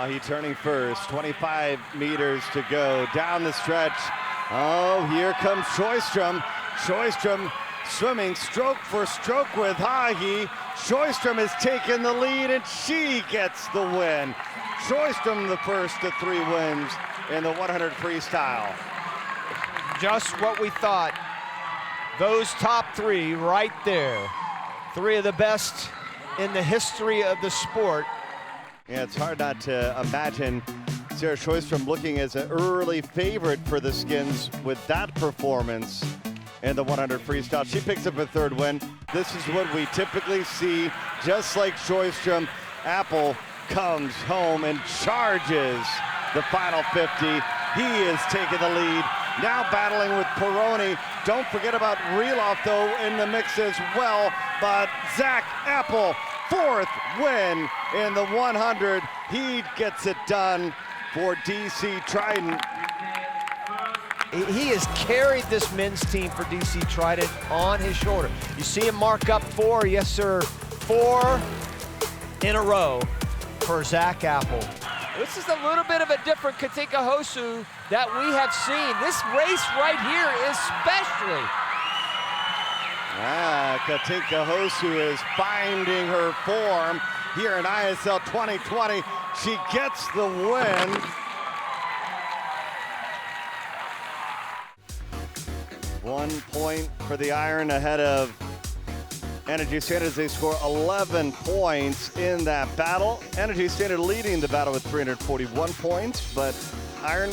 He turning first, 25 meters to go down the stretch. Oh, here comes Sjöström. Sjöström swimming stroke for stroke with Hahi. Sjöström has taken the lead and she gets the win. Sjöström the first of 3 wins in the 100 freestyle. Just what we thought. Those top 3 right there. 3 of the best in the history of the sport. Yeah, it's hard not to imagine Sarah Sjöström looking as an early favorite for the Skins with that performance in the 100 freestyle. She picks up a 3rd win. This is what we typically see, just like Sjöström. Apple comes home and charges the final 50. He is taking the lead, now battling with Peroni. Don't forget about Reloff, though, in the mix as well. But Zach Apple, 4th win in the 100. He gets it done for DC Trident. He has carried this men's team for DC Trident on his shoulder. You see him mark up 4, yes sir, 4 in a row for Zach Apple. This is a little bit of a different Katinka Hosu that we have seen. This race right here especially. Katinka Hosu is finding her form here in ISL 2020. She gets the win. One point for the Iron ahead of Energy Standard. They score 11 points in that battle. Energy Standard leading the battle with 341 points, but Iron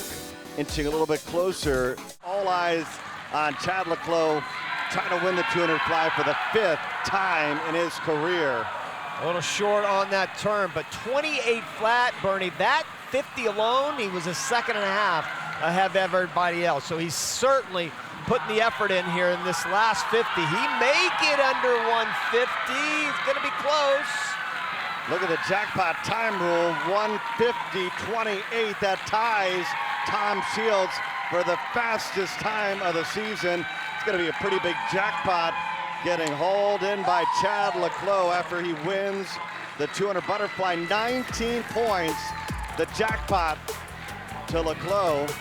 inching a little bit closer. All eyes on Chad Leclos trying to win the 200 fly for the 5th time in his career. A little short on that turn, but 28 flat, Bernie. That 50 alone, he was a 2.5 ahead of everybody else. So he's certainly putting the effort in here in this last 50. He may get under 150. He's gonna be close. Look at the jackpot time rule, 150.28. That ties Tom Shields for the fastest time of the season. It's gonna be a pretty big jackpot getting hauled in by Chad Leclos after he wins the 200 butterfly. 19 points, the jackpot to Leclos.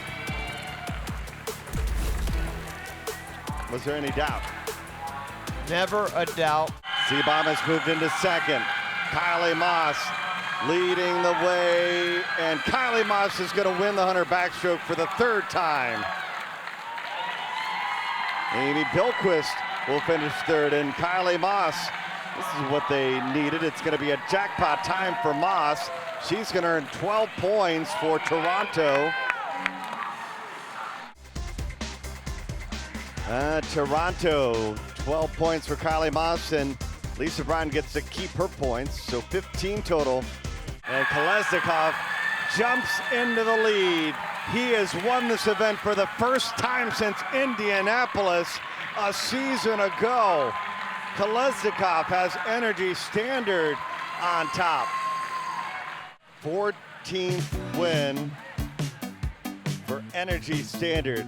Was there any doubt? Never a doubt. C-Bomb has moved into 2nd. Kylie Moss leading the way, and Kylie Moss is going to win the 100 backstroke for the 3rd time. Amy Bilquist will finish 3rd, and Kylie Moss, this is what they needed. It's going to be a jackpot time for Moss. She's going to earn 12 points for Toronto. Toronto, 12 points for Kylie Moss, and Lisa Bryan gets to keep her points, so 15 total. And Kolesnikov jumps into the lead. He has won this event for the first time since Indianapolis a season ago. Kolesnikov has Energy Standard on top. 14th win for Energy Standard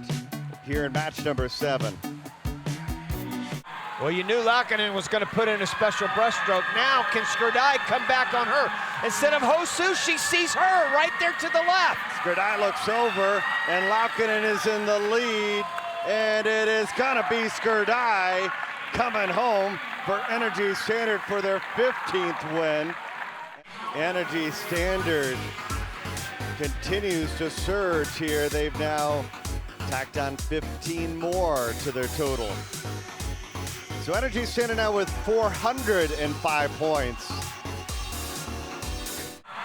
here in match number 7. Well, you knew Laakkonen was going to put in a special breaststroke. Now, can Skrdai come back on her? Instead of Hosu, she sees her right there to the left. Skrdai looks over, and Laakkonen is in the lead, and it is going to be Skrdai coming home for Energy Standard for their 15th win. Energy Standard continues to surge here. They've now tacked on 15 more to their total. So Energy Standard now with 405 points.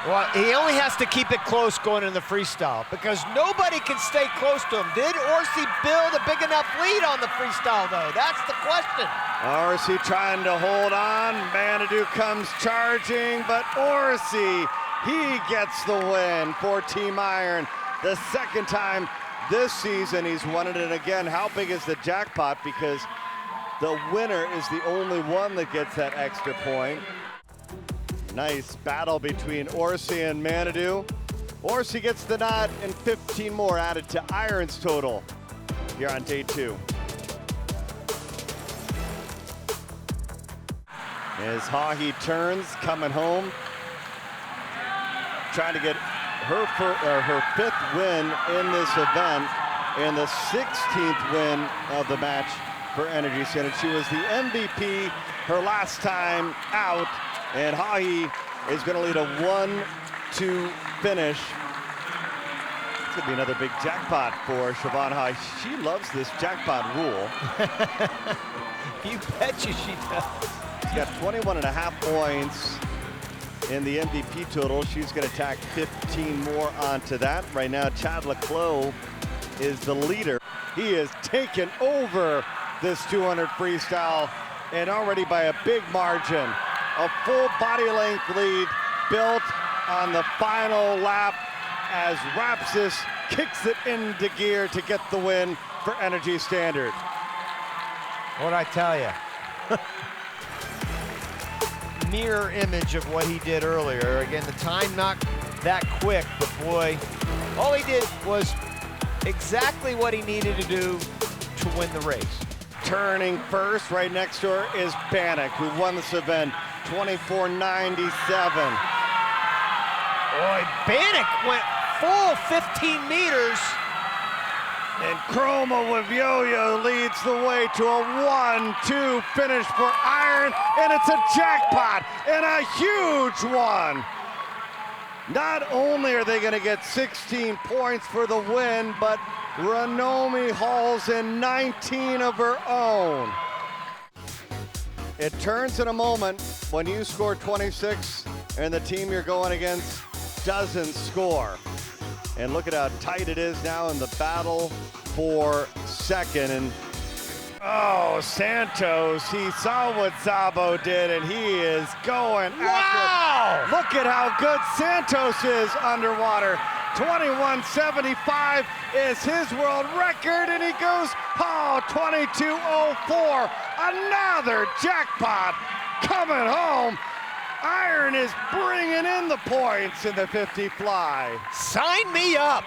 Well, he only has to keep it close going in the freestyle because nobody can stay close to him. Did Orsi build a big enough lead on the freestyle, though? That's the question. Orsi trying to hold on. Manadou comes charging, but Orsi, he gets the win for Team Iron. The 2nd time this season he's won it, and again, how big is the jackpot? Because the winner is the only one that gets that extra point. Nice battle between Orsi and Manadou. Orsi gets the nod, and 15 more added to Iron's total here on day 2. As Hahi turns, coming home. trying to get her fifth win in this event and the 16th win of the match for Energy Standard. She was the MVP her last time out, and Hahi is going to lead a 1-2 finish. It's going to be another big jackpot for Siobhan Hahi. She loves this jackpot rule. You betcha she does. She's got 21.5 points in the MVP total. She's going to tack 15 more onto that. Right now, Chad Leclos is the leader. He has taken over this 200 freestyle, and already by a big margin. A full body length lead built on the final lap as Rapsis kicks it into gear to get the win for Energy Standard. What'd I tell you? Mirror image of what he did earlier. Again, the time not that quick, but boy, all he did was exactly what he needed to do to win the race. Turning first, right next to her is Bannock, who won this event 24.97. Boy, Bannock went full 15 meters. And Chroma with Yo-Yo leads the way to a 1-2 finish for Iron, and it's a jackpot, and a huge one. Not only are they gonna get 16 points for the win, but Ranomi hauls in 19 of her own. It turns in a moment when you score 26 and the team you're going against doesn't score. And look at how tight it is now in the battle for second. And oh, Santos, he saw what Szabo did, and he is going after. Look at how good Santos is underwater. 21.75 is his world record, and he goes, 22.04. Another jackpot coming home. Iron is bringing in the points in the 50 fly. Sign me up.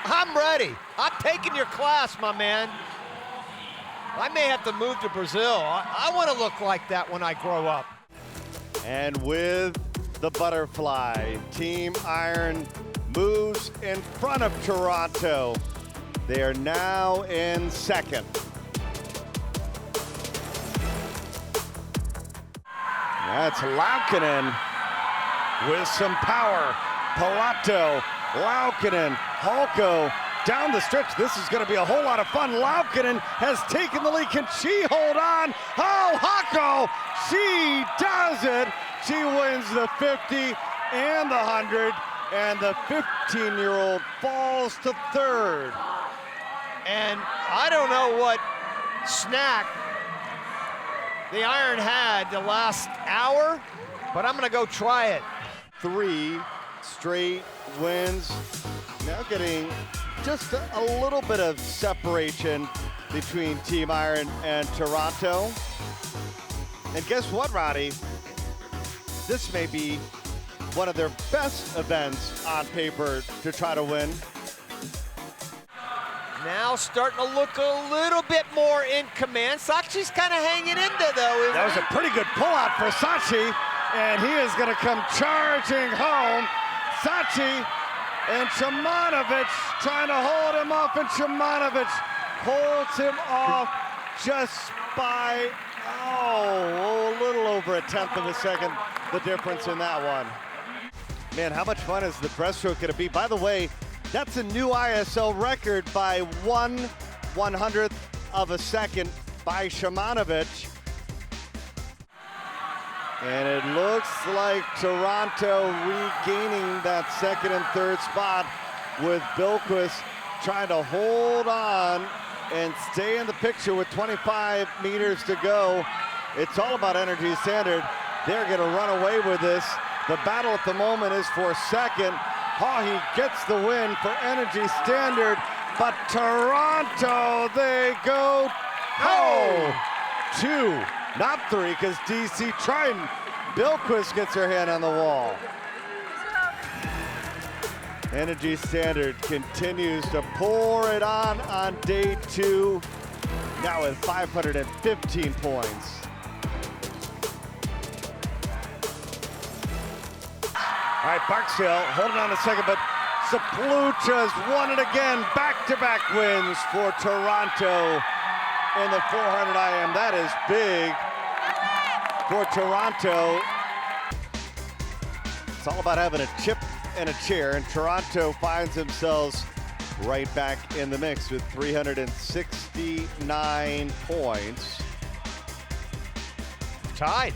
I'm ready. I'm taking your class, my man. I may have to move to Brazil. I want to look like that when I grow up. And with the butterfly, Team Iron moves in front of Toronto. They are now in second. That's Laukkanen with some power. Pilato, Laukkanen, Halko down the stretch. This is going to be a whole lot of fun. Laukkanen has taken the lead. Can she hold on? Oh, Hako, she does it. She wins the 50 and the 100, and the 15-year-old falls to third. And I don't know what snack the Iron had the last hour, but I'm gonna go try it. 3 straight wins. Now getting just a little bit of separation between Team Iron and Toronto. And guess what, Roddy? This may be one of their best events on paper to try to win. Now starting to look a little bit more in command. Sachi's kind of hanging in there, though, isn't That was a pretty good pullout for Sachi, and he is going to come charging home. Sachi and Shimanovic trying to hold him off, and Shimanovic holds him off just by, a little over a tenth of a second, the difference in that one. Man, how much fun is the breaststroke going to be? By the way, that's a new ISL record by 1/100th of a second by Shimanovic. And it looks like Toronto regaining that second and third spot, with Bilquist trying to hold on and stay in the picture with 25 meters to go. It's all about Energy Standard. They're going to run away with this. The battle at the moment is for second. Hahi gets the win for Energy Standard, but Toronto, they go, 2, not 3, because DC Triton, Bilquist gets her hand on the wall. Energy Standard continues to pour it on day 2, now with 515 points. All right, Barksdale holding on a second, but Zaplucha's won it again. Back-to-back wins for Toronto in the 400 IM. That is big for Toronto. It's all about having a chip and a chair, and Toronto finds themselves right back in the mix with 369 points. Tied.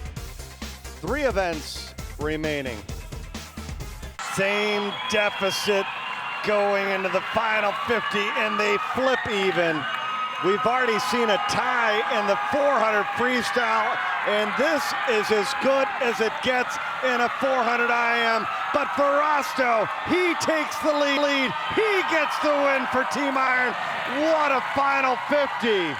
3 events remaining. Same deficit going into the final 50, and they flip even. We've already seen a tie in the 400 freestyle, and this is as good as it gets in a 400 IM. But Breaststroke, he takes the lead. He gets the win for Team Iron. What a final 50.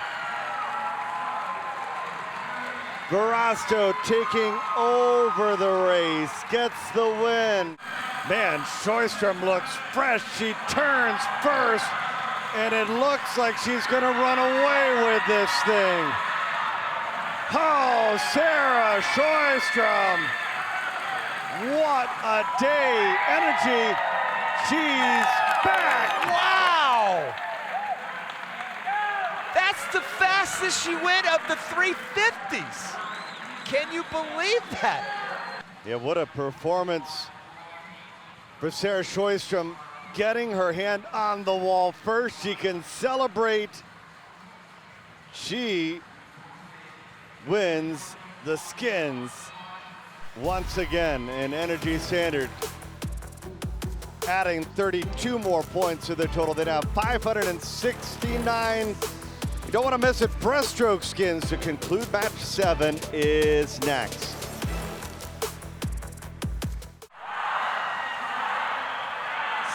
Breaststroke taking over the race, gets the win. Man, Sjöström looks fresh. She turns first, and it looks like she's gonna run away with this thing. Oh, Sarah Sjöström. What a day. Energy, she's back. Wow! That's the fastest she went of the 350s. Can you believe that? Yeah, what a performance for Sarah Sjöström, getting her hand on the wall first. She can celebrate. She wins the skins once again in Energy Standard, adding 32 more points to their total. They now have 569. You don't want to miss it. Breaststroke skins to conclude match 7 is next.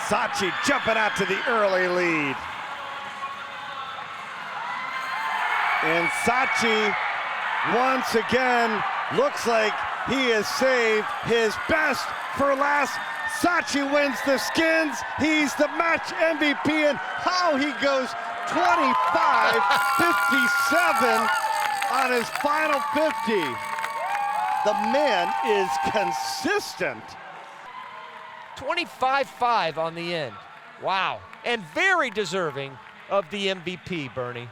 Sachi jumping out to the early lead. And Sachi, once again, looks like he has saved his best for last. Sachi wins the skins. He's the match MVP, and how he goes 25-57 on his final 50. The man is consistent. 25-5 on the end. Wow. And very deserving of the MVP, Bernie.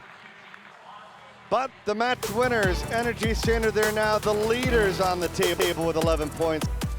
But the match winners, Energy Standard, they're now the leaders on the table with 11 points.